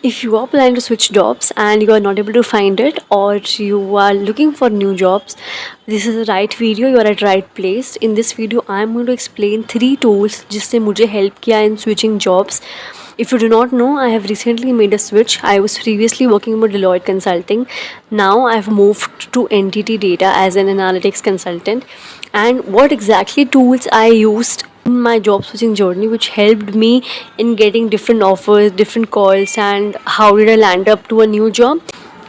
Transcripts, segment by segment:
If you are planning to switch jobs and you are not able to find it, or you are looking for new jobs, this is the right video. You are at right place. In this video I am going to explain 3 tools जिससे मुझे help किया in switching jobs. If you do not know, I have recently made a switch. I was previously working with Deloitte Consulting. Now I have moved to NTT Data as an analytics consultant. And what exactly tools I used in my job switching journey which helped me in getting different offers, different calls, and how did I land up to a new job.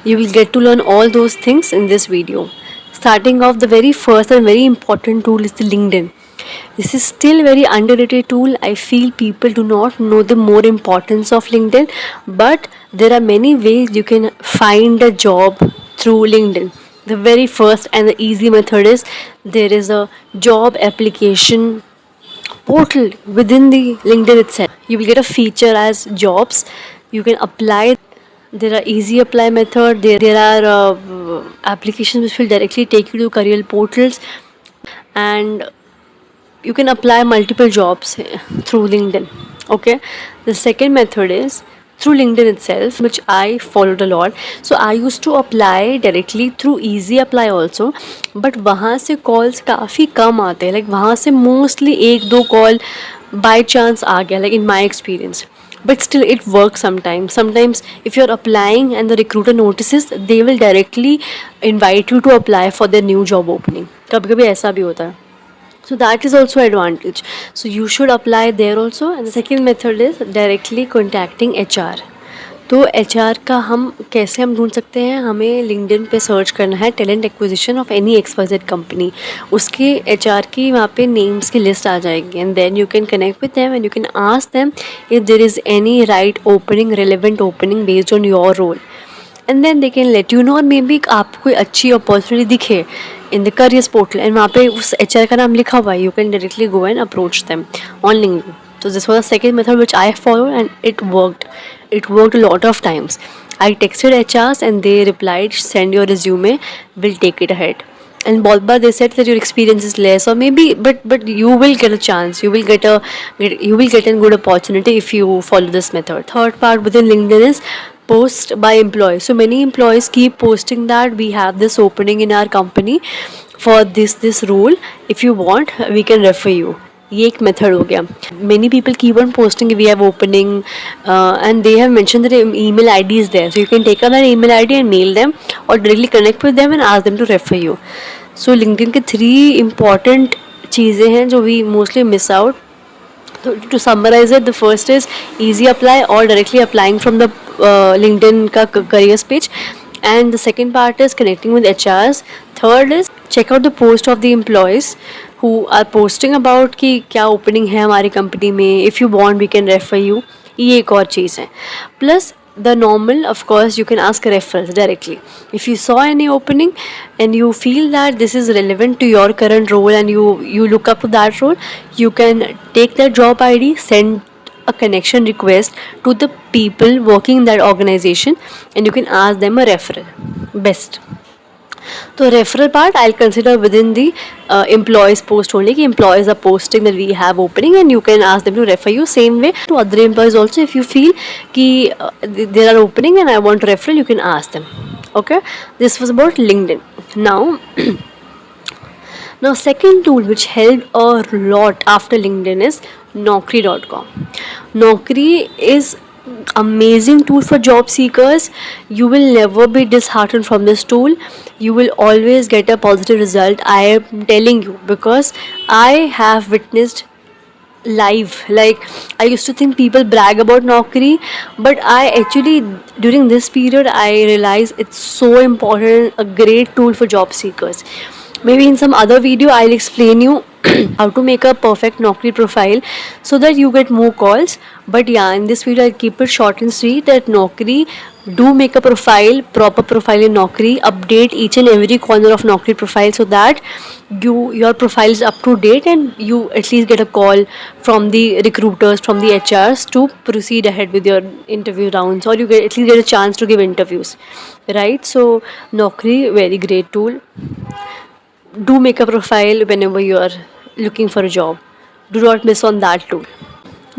You will get to learn all those things in this video. Starting off, the very first and very important tool is the LinkedIn. This is still very underrated tool. I feel people do not know the more importance of LinkedIn, but there are many ways you can find a job through LinkedIn. The very first and the easy method is there is a job application portal within the LinkedIn itself. You will get a feature as jobs. You can apply. There are easy apply method. There are applications which will directly take you to career portals, and you can apply multiple jobs through LinkedIn. Okay. The second method is through LinkedIn itself, which I followed a lot. So I used to apply directly through easy apply also, but वहाँ से calls काफ़ी कम आते हैं. Like वहाँ से mostly 1-2 call by chance आ गया, like in my experience. But still it works sometimes if you're applying and the recruiter notices, they will directly invite you to apply for their new job opening. कभी कभी ऐसा भी होता है. So that is also advantage. So you should apply there also. And the second method is directly contacting HR. तो HR का हम कैसे ढूंढ सकते हैं. हमें LinkedIn पे सर्च करना है talent acquisition of any XYZ company. उसके HR की वहाँ पे नेम्स की लिस्ट आ जाएगी, and then you can connect with them and you can ask them if there is any right opening, relevant opening based on your role, and then they can let you know. और maybe आपको कोई अच्छी opportunity दिखे in the careers portal and वहाँ पे उस HR का नाम लिखा हुआ है, you can directly go and approach them on LinkedIn. So this was the second method which I followed, and it worked. It worked a lot of times. I texted HRs and they replied, send your resume, we'll take it ahead. And Bolba, they said that your experience is less, or maybe, but you will get a chance. You will get a good opportunity if you follow this method. Third part within LinkedIn is post by employee. So many employees keep posting that we have this opening in our company for this role. If you want, we can refer you. ये एक method हो गया. Many people keep on posting we have opening and they have mention that email ID is there, so you can take up that email ID and mail them और directly connect with them and ask them to refer you. So LinkedIn के 3 important चीज़ें हैं जो we mostly miss out. To summarize it, the first is easy apply or directly applying from the LinkedIn ka careers page, and the second part is connecting with HRs. Third is check out the post of the employees who are posting about कि क्या opening है हमारी company में. If you want we can refer you. ये एक और चीज़ है. Plus the normal, of course, you can ask referrals directly. If you saw any opening and you feel that this is relevant to your current role and you look up to that role, you can take that job ID, send a connection request to the people working in that organization, and you can ask them a referral. Best. तो referral part I consider with in the employees post only, कि employees are posting that we have opening and you can ask them to refer you. Same way to other employees also, if you feel कि there are opening and I want referral, you can ask them. Okay, this was about LinkedIn. Now second tool which helped a lot after LinkedIn is Naukri.com. Naukri is amazing tool for job seekers. You will never be disheartened from this tool. You will always get a positive result. I am telling you, because I have witnessed live. Like, I used to think people brag about Naukri, but I actually, during this period, I realized it's so important, a great tool for job seekers. Maybe in some other video I'll explain you how to make a perfect Naukri profile so that you get more calls. But yeah, in this video I'll keep it short and sweet that Naukri, do make a profile, proper profile in Naukri. Update each and every corner of Naukri profile so that your profile is up to date and you at least get a call from the recruiters, from the HRs to proceed ahead with your interview rounds, or you at least get a chance to give interviews, right? So Naukri, very great tool. Do make a profile whenever you are looking for a job. Do not miss on that tool.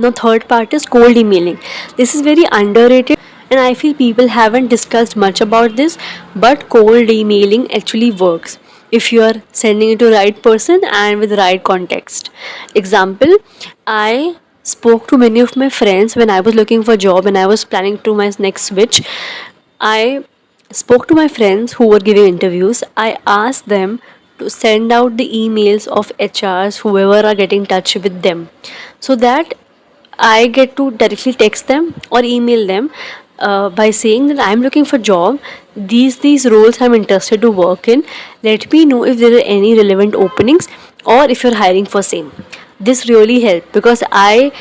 Now third part is cold emailing. This is very underrated. And I feel people haven't discussed much about this, but cold emailing actually works if you are sending it to right person and with the right context. Example, I spoke to many of my friends when I was looking for a job and I was planning to my next switch. I spoke to my friends who were giving interviews. I asked them to send out the emails of HRs, whoever are getting in touch with them, so that I get to directly text them or email them by saying that I'm looking for job. These roles I'm interested to work in. Let me know if there are any relevant openings or if you're hiring for same. This really helped because I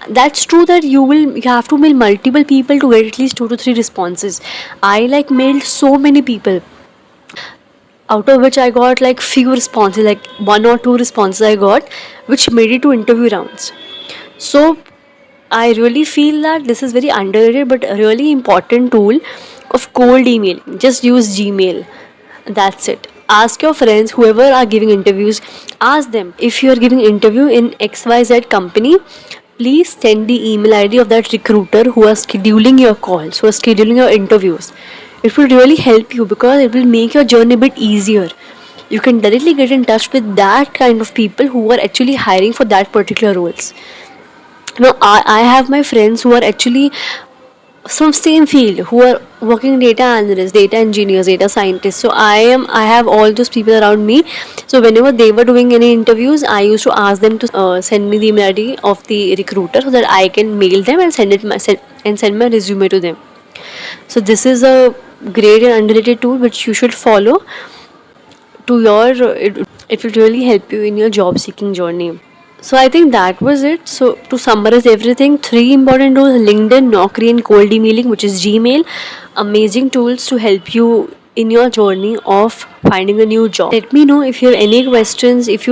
that's true that you have to mail multiple people to get at least 2 to 3 responses. I like mailed so many people, out of which I got like few responses, like 1 or 2 responses I got, which made it to interview rounds. So I really feel that this is very underrated but a really important tool of cold emailing. Just use Gmail. That's it. Ask your friends, whoever are giving interviews, ask them if you are giving interview in XYZ company, please send the email ID of that recruiter who are scheduling your calls, who are scheduling your interviews. It will really help you because it will make your journey a bit easier. You can directly get in touch with that kind of people who are actually hiring for that particular roles. Now I have my friends who are actually from same field, who are working data analysts, data engineers, data scientists. So I have all those people around me. So whenever they were doing any interviews, I used to ask them to send me the email ID of the recruiter so that I can mail them and send my resume to them. So this is a great and underrated tool which you should follow to it will really help you in your job seeking journey. So I think that was it. So to summarize everything, three important tools: LinkedIn, Naukri, and cold emailing, which is Gmail. Amazing tools to help you in your journey of finding a new job. Let me know if you have any questions, if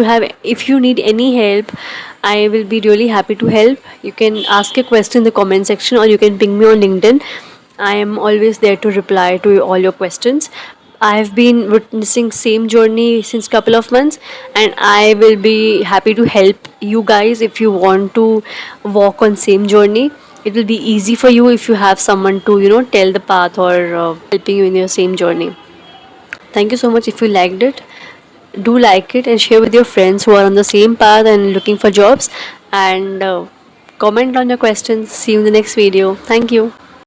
you need any help. I will be really happy to help. You can ask a question in the comment section or you can ping me on LinkedIn. I am always there to reply to all your questions. I've been witnessing same journey since couple of months, and I will be happy to help you guys if you want to walk on same journey. It will be easy for you if you have someone to tell the path or helping you in your same journey. Thank you so much. If you liked it, do like it and share with your friends who are on the same path and looking for jobs, and comment on your questions. See you in the next video. Thank you.